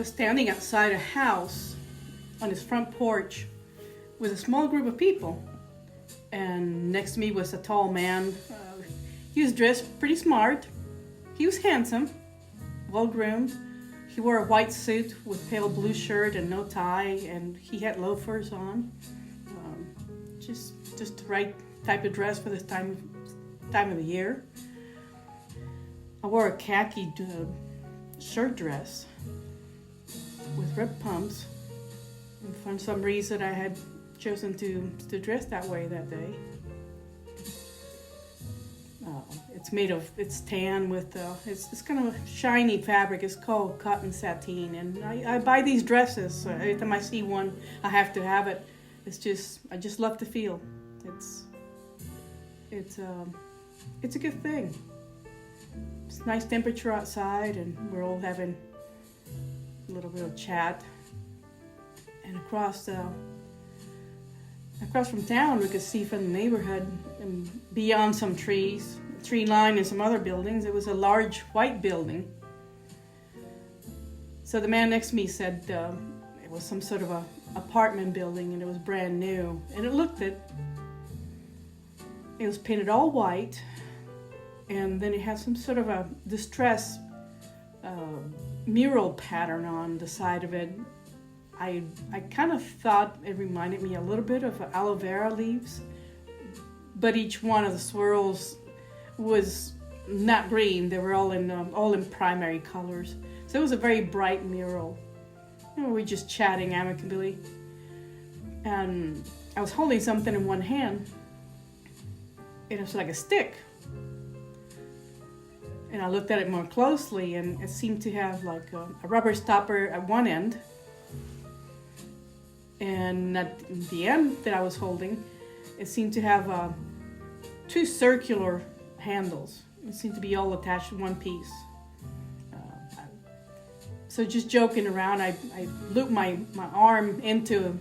was standing outside a house on his front porch with a small group of people. And next to me was a tall man. He was dressed pretty smart. He was handsome, well-groomed. He wore a white suit with pale blue shirt and no tie, and he had loafers on. Just the right type of dress for this time of the year. I wore a khaki shirt dress with ripped pumps. And for some reason, I had chosen to dress that way that day. It's tan with, it's kind of a shiny fabric. It's called cotton sateen. And I buy these dresses. So every time I see one, I have to have it. I just love the feel. It's a good thing. It's nice temperature outside, and we're all having a little bit of chat. And across from town, we could see from the neighborhood and beyond some trees, tree line and some other buildings, it was a large white building. So the man next to me said it was some sort of a apartment building, and it was brand new. And it looked it. It was painted all white, and then it had some sort of a distress mural pattern on the side of it. I kind of thought it reminded me a little bit of aloe vera leaves, but each one of the swirls was not green. They were all in primary colors. So it was a very bright mural. We were just chatting amicably, and I was holding something in one hand. It was like a stick. And I looked at it more closely, and it seemed to have like a rubber stopper at one end. And at the end that I was holding, it seemed to have two circular handles. It seemed to be all attached in one piece. So just joking around, I looped my arm into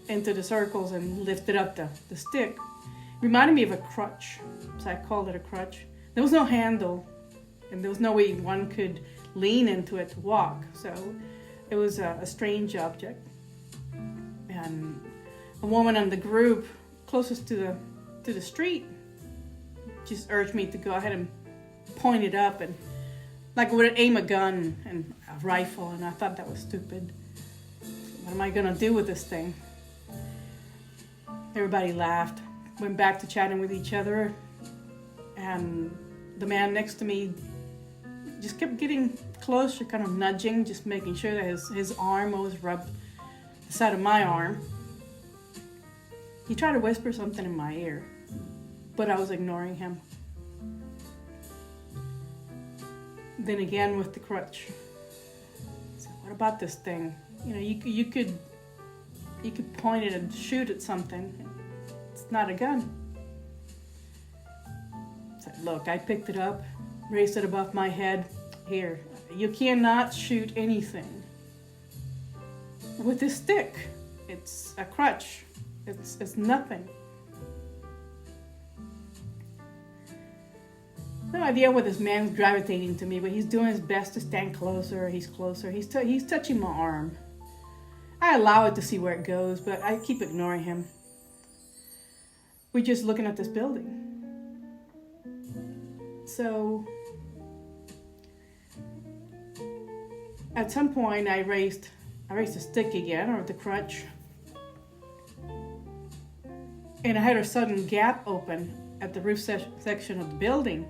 the circles and lifted up the stick. It reminded me of a crutch, so I called it a crutch. There was no handle, and there was no way one could lean into it to walk. So it was a strange object. And a woman in the group closest to the street just urged me to go ahead and point it up, and like I would aim a gun and a rifle, and I thought that was stupid. What am I gonna do with this thing? Everybody laughed, went back to chatting with each other, and the man next to me just kept getting closer, kind of nudging, just making sure that his arm always rubbed the side of my arm. He tried to whisper something in my ear, but I was ignoring him. Then again with the crutch. So what about this thing? You know, you could point it and shoot at something. It's not a gun. So look, I picked it up, raised it above my head. Here, you cannot shoot anything with this stick. It's a crutch. It's nothing. No idea what this man's gravitating to me, but he's doing his best to stand closer. He's closer. He's touching my arm. I allow it to see where it goes, but I keep ignoring him. We're just looking at this building. So at some point, I raised the stick again, or the crutch, and I had a sudden gap open at the roof section of the building.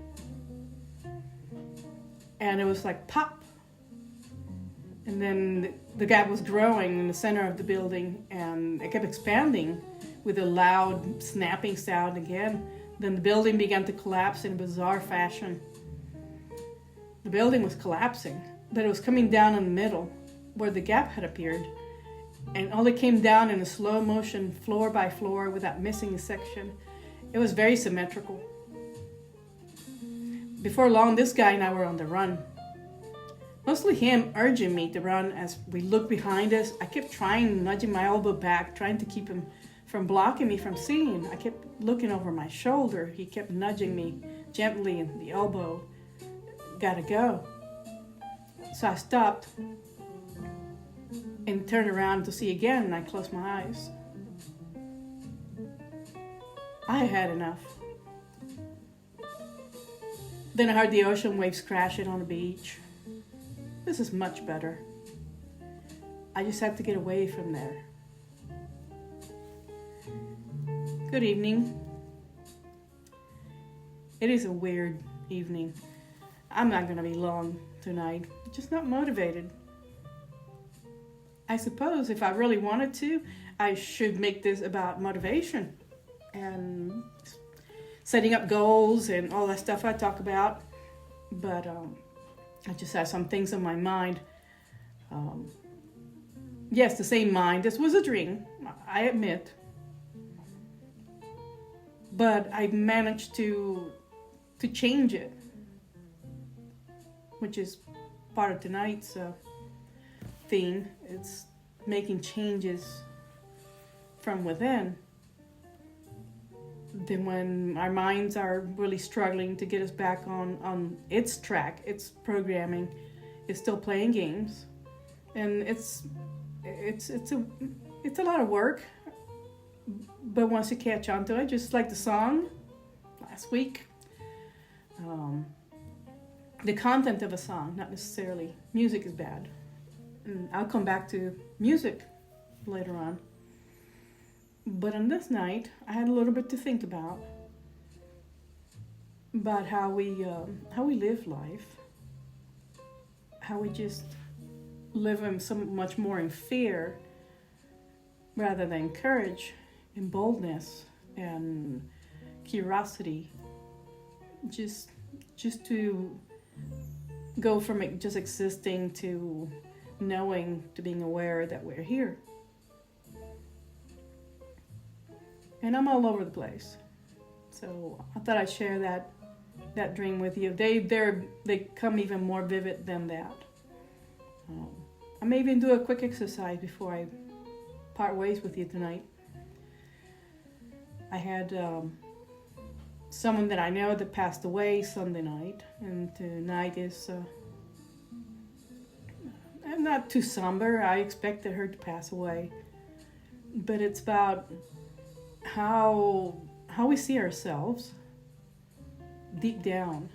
And it was like pop. And then the gap was growing in the center of the building, and it kept expanding with a loud snapping sound again. Then the building began to collapse in a bizarre fashion. The building was collapsing, but it was coming down in the middle where the gap had appeared. And all it came down in a slow motion, floor by floor, without missing a section. It was very symmetrical. Before long, this guy and I were on the run. Mostly him urging me to run as we looked behind us. I kept nudging my elbow back, trying to keep him from blocking me from seeing. I kept looking over my shoulder. He kept nudging me gently in the elbow. Gotta go. So I stopped. and turn around to see again, and I closed my eyes. I had enough. Then I heard the ocean waves crashing on the beach. This is much better. I just had to get away from there. Good evening. It is a weird evening. I'm not going to be long tonight. Just not motivated. I suppose if I really wanted to, I should make this about motivation and setting up goals and all that stuff I talk about. But I just have some things on my mind. Yes, the same mind. This was a dream, I admit. But I managed to change it, which is part of tonight's theme. It's making changes from within. Then when our minds are really struggling to get us back on its track, its programming, it's still playing games, and it's a lot of work. But once you catch on to it, just like the song last week, the content of a song, not necessarily music, is bad. And I'll come back to music later on. But on this night, I had a little bit to think about how we live life, how we just live in so much more in fear rather than courage and boldness and curiosity. Just to go from it just existing to knowing, to being aware that we're here. And I'm all over the place. So I thought I'd share that dream with you. They come even more vivid than that. I may even do a quick exercise before I part ways with you tonight. I had someone that I know that passed away Sunday night, and tonight is not too somber. I expected her to pass away, but it's about how we see ourselves deep down.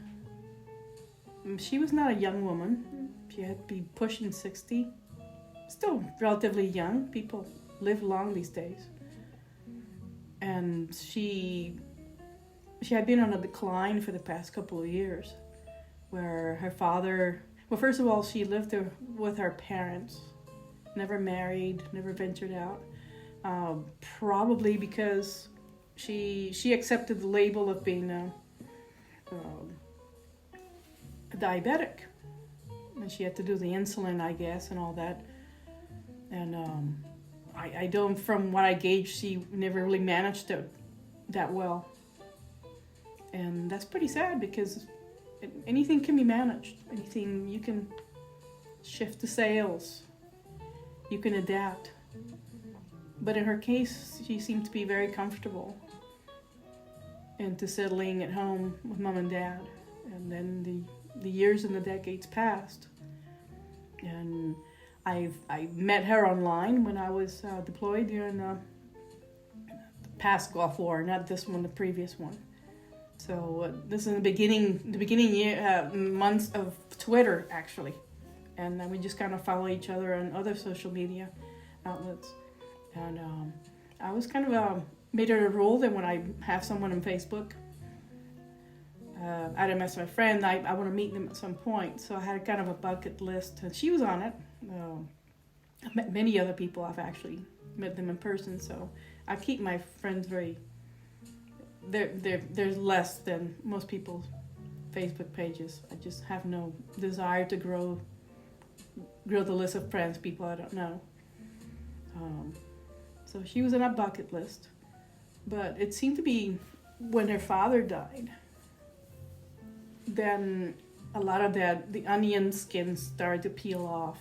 She was not a young woman. She had to be pushing 60. Still relatively young. People live long these days. And she had been on a decline for the past couple of years, where her father, well, first of all, she lived with her parents, never married, never ventured out, probably because she accepted the label of being a diabetic, and she had to do the insulin, I guess, and all that. And I don't, from what I gauged, she never really managed it that well. And that's pretty sad, because anything can be managed. Anything, you can shift the sails. You can adapt. But in her case, she seemed to be very comfortable into settling at home with mom and dad. And then the years and the decades passed. And I met her online when I was deployed during the past Gulf War, not this one, the previous one. So this is the beginning months of Twitter, actually. And we just kind of follow each other on other social media outlets. And I was kind of made it a rule that when I have someone on Facebook, I didn't mess with my friend, I want to meet them at some point. So I had kind of a bucket list, and she was on it. I've met many other people. I've actually met them in person. So I keep my friends very... There's less than most people's Facebook pages. I just have no desire to grow the list of friends, people I don't know. So she was on a bucket list. But it seemed to be when her father died, then a lot of the onion skin started to peel off.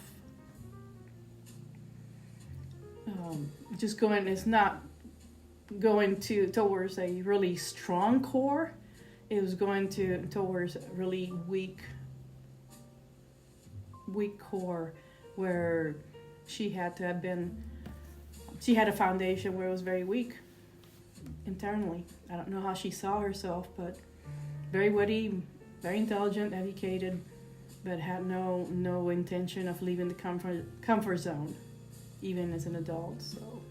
It's not going towards a really strong core. It was going towards a really weak core, where she had to have been, she had a foundation where it was very weak internally. I don't know how she saw herself, but very witty, very intelligent, educated, but had no intention of leaving the comfort zone, even as an adult. So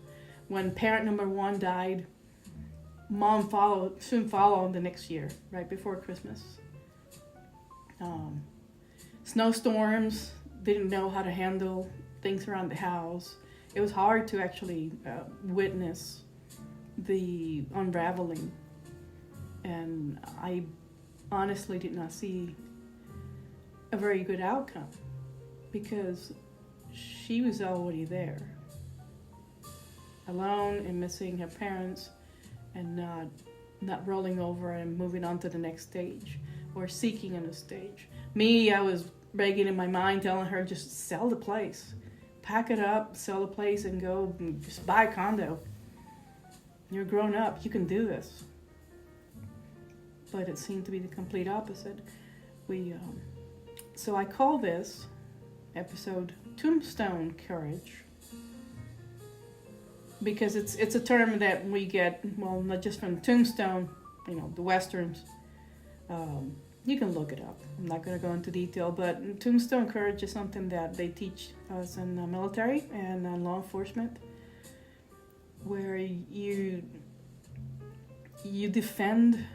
when parent number one died, mom soon followed the next year, right before Christmas. Snowstorms, didn't know how to handle things around the house. It was hard to actually witness the unraveling, and I honestly did not see a very good outcome because she was already there, alone and missing her parents, and not rolling over and moving on to the next stage or seeking a new stage. Me, I was begging in my mind, telling her, just sell the place, pack it up, sell the place, and go and just buy a condo. You're grown up, you can do this. But it seemed to be the complete opposite. So I call this episode Tombstone Courage, because it's a term that we get, well, not just from Tombstone, the Westerns. You can look it up. I'm not going to go into detail, but Tombstone Courage is something that they teach us in the military and law enforcement, where you defend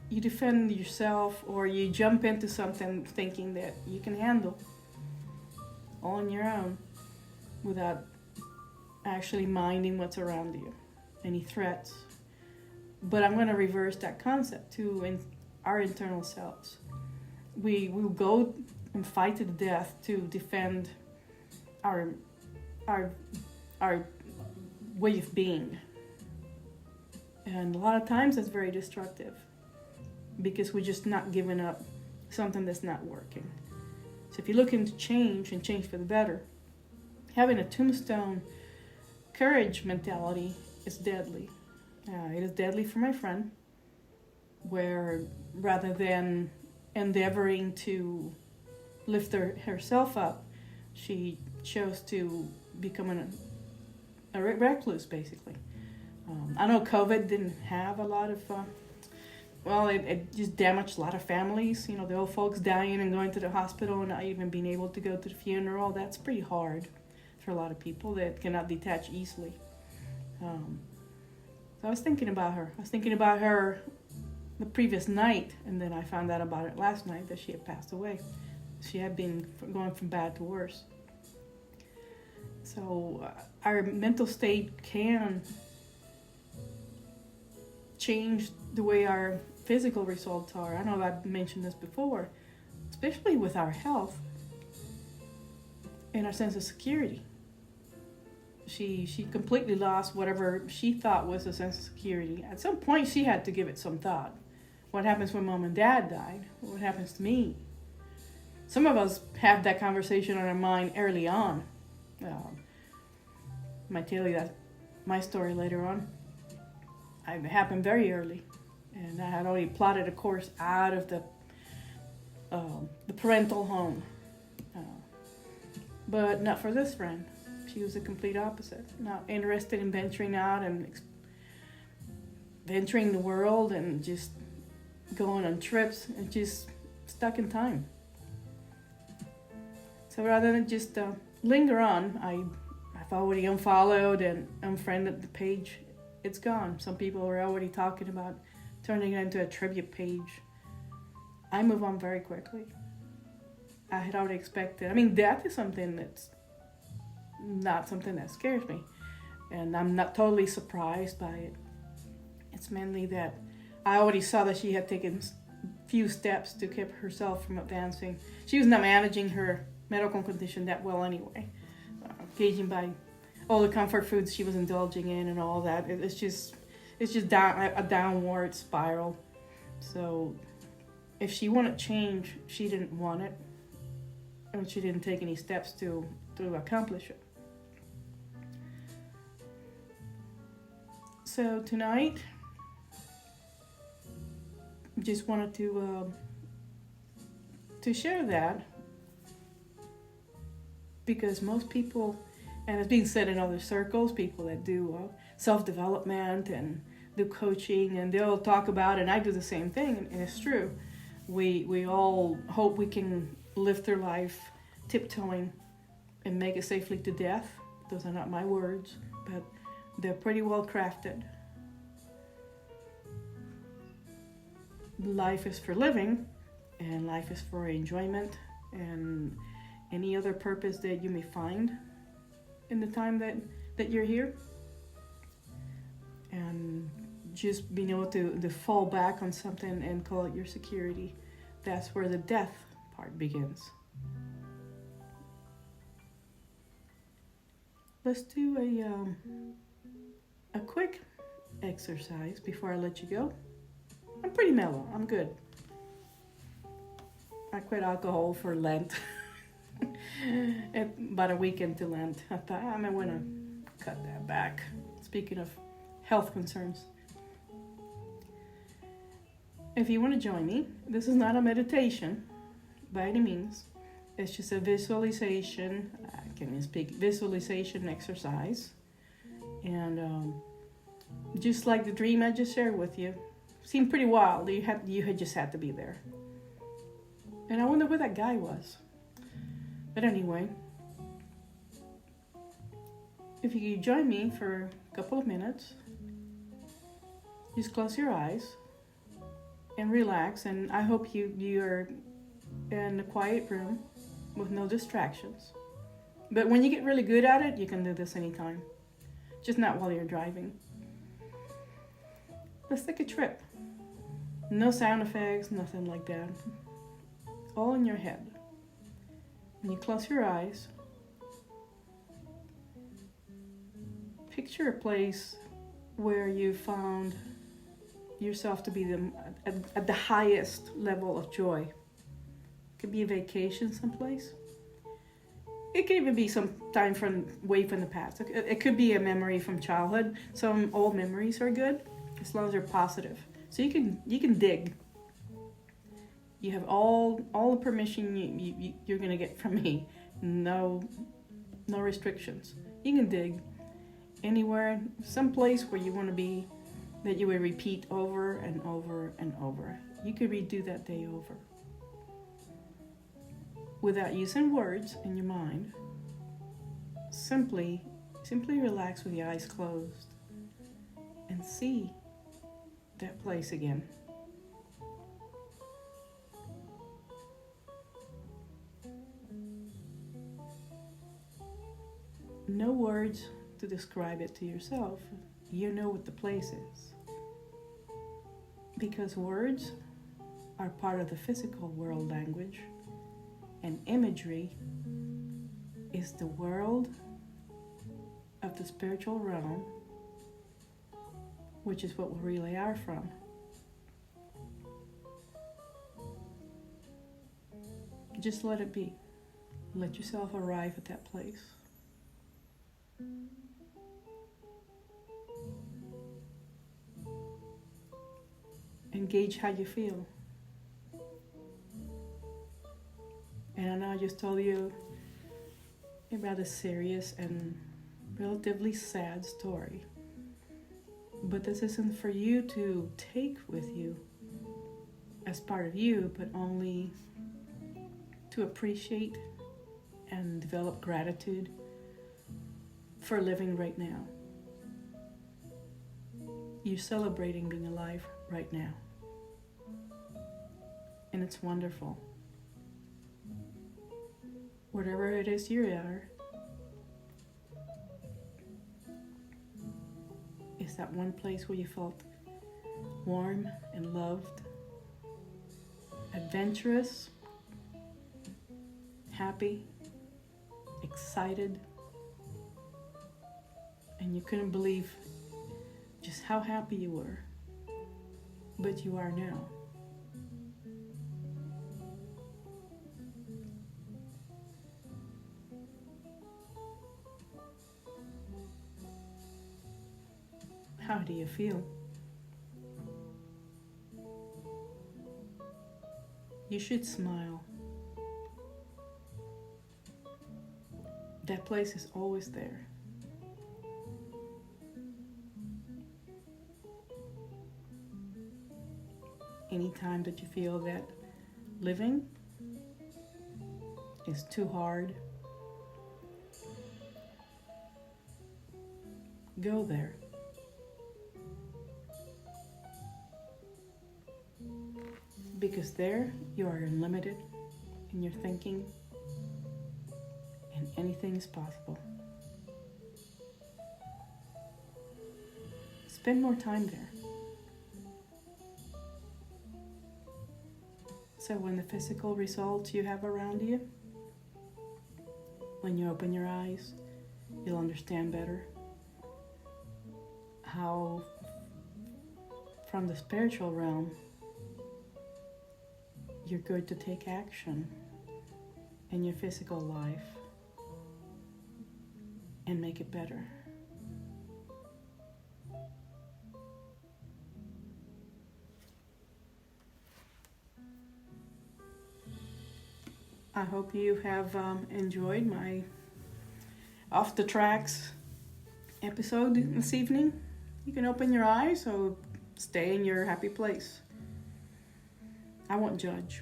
yourself, or you jump into something thinking that you can handle all on your own without actually minding what's around you, any threats. But I'm going to reverse that concept to our internal selves. We will go and fight to the death to defend our way of being. And a lot of times that's very destructive, because we're just not giving up something that's not working. So if you're looking to change and change for the better, having a tombstone courage mentality is deadly. It is deadly for my friend, where rather than endeavoring to lift herself up, she chose to become a recluse, basically. I know COVID didn't have a lot of, it just damaged a lot of families. The old folks dying and going to the hospital and not even being able to go to the funeral. That's pretty hard for a lot of people that cannot detach easily. So I was thinking about her. The previous night, and then I found out about it last night, that she had passed away. She had been going from bad to worse. So our mental state can change the way our physical results are. I know I've mentioned this before, especially with our health and our sense of security. She completely lost whatever she thought was a sense of security. At some point, she had to give it some thought. What happens when mom and dad died? What happens to me? Some of us have that conversation on our mind early on. I might tell you my story later on. It happened very early, and I had already plotted a course out of the parental home. But not for this friend. She was the complete opposite. Not interested in venturing out and venturing the world and just going on trips, and just stuck in time. So rather than just linger on, I've already unfollowed and unfriended the page. It's gone. Some people were already talking about turning it into a tribute page. I move on very quickly. I had already expected. Death is something that's not something that scares me, and I'm not totally surprised by it. It's mainly that I already saw that she had taken few steps to keep herself from advancing. She was not managing her medical condition that well anyway, gauging by all the comfort foods she was indulging in and all that. It's just a downward spiral. So if she wanted change, she didn't want it, and she didn't take any steps to accomplish it. So tonight, just wanted to share that, Because most people, and it's being said in other circles, people that do self-development and do coaching, and they'll talk about, and I do the same thing, and it's true. We all hope we can live through life tiptoeing and make it safely to death. Those are not my words, but they're pretty well crafted. Life is for living, and life is for enjoyment and any other purpose that you may find in the time that you're here. And just being able to fall back on something and call it your security, that's where the death part begins. Let's do a quick exercise before I let you go. I'm pretty mellow. I'm good. I quit alcohol for Lent. About a week into Lent. I thought I might want to cut that back. Speaking of health concerns. If you want to join me, this is not a meditation by any means. It's just a visualization. I can't even speak. Visualization exercise. And just like the dream I just shared with you, seemed pretty wild. You had just had to be there. And I wonder where that guy was. But anyway, if you could join me for a couple of minutes, just close your eyes and relax. And I hope you're in a quiet room with no distractions. But when you get really good at it, you can do this anytime. Just not while you're driving. Let's take a trip. No sound effects, nothing like that. All in your head. When you close your eyes, picture a place where you found yourself to be at the highest level of joy. It could be a vacation someplace. It could even be some time way from the past. It could be a memory from childhood. Some old memories are good, as long as they're positive. So you can dig. You have all the permission you're gonna get from me. No restrictions. You can dig anywhere, some place where you want to be, that you will repeat over and over and over. You could redo that day over. Without using words in your mind, simply relax with your eyes closed and see that place again. No words to describe it to yourself. You know what the place is. Because words are part of the physical world language, and imagery is the world of the spiritual realm, which is what we really are from. Just let it be. Let yourself arrive at that place. Engage how you feel. And I know I just told you about a serious and relatively sad story. But this isn't for you to take with you as part of you, but only to appreciate and develop gratitude for living right now. You're celebrating being alive right now. And it's wonderful. Whatever it is you are, is that one place where you felt warm and loved, adventurous, happy, excited, and you couldn't believe just how happy you were, but you are now. How do you feel? You should smile. that place is always there. Anytime that you feel that living is too hard, go there. Because there you are unlimited in your thinking and anything is possible. Spend more time there. So when the physical results you have around you, when you open your eyes, you'll understand better how from the spiritual realm you're good to take action in your physical life and make it better. I hope you have enjoyed my off the tracks episode this evening. You can open your eyes or stay in your happy place. I won't judge.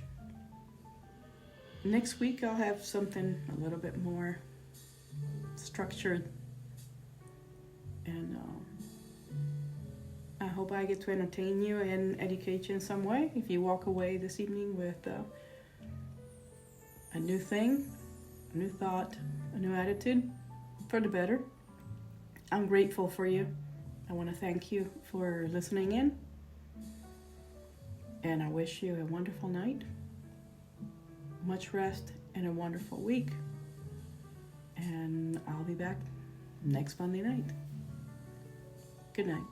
Next week I'll have something a little bit more structured, and I hope I get to entertain you and educate you in some way. If you walk away this evening with a new thing, a new thought, a new attitude for the better, I'm grateful for you. I want to thank you for listening in, and I wish you a wonderful night, much rest, and a wonderful week. And I'll be back next Monday night. Good night.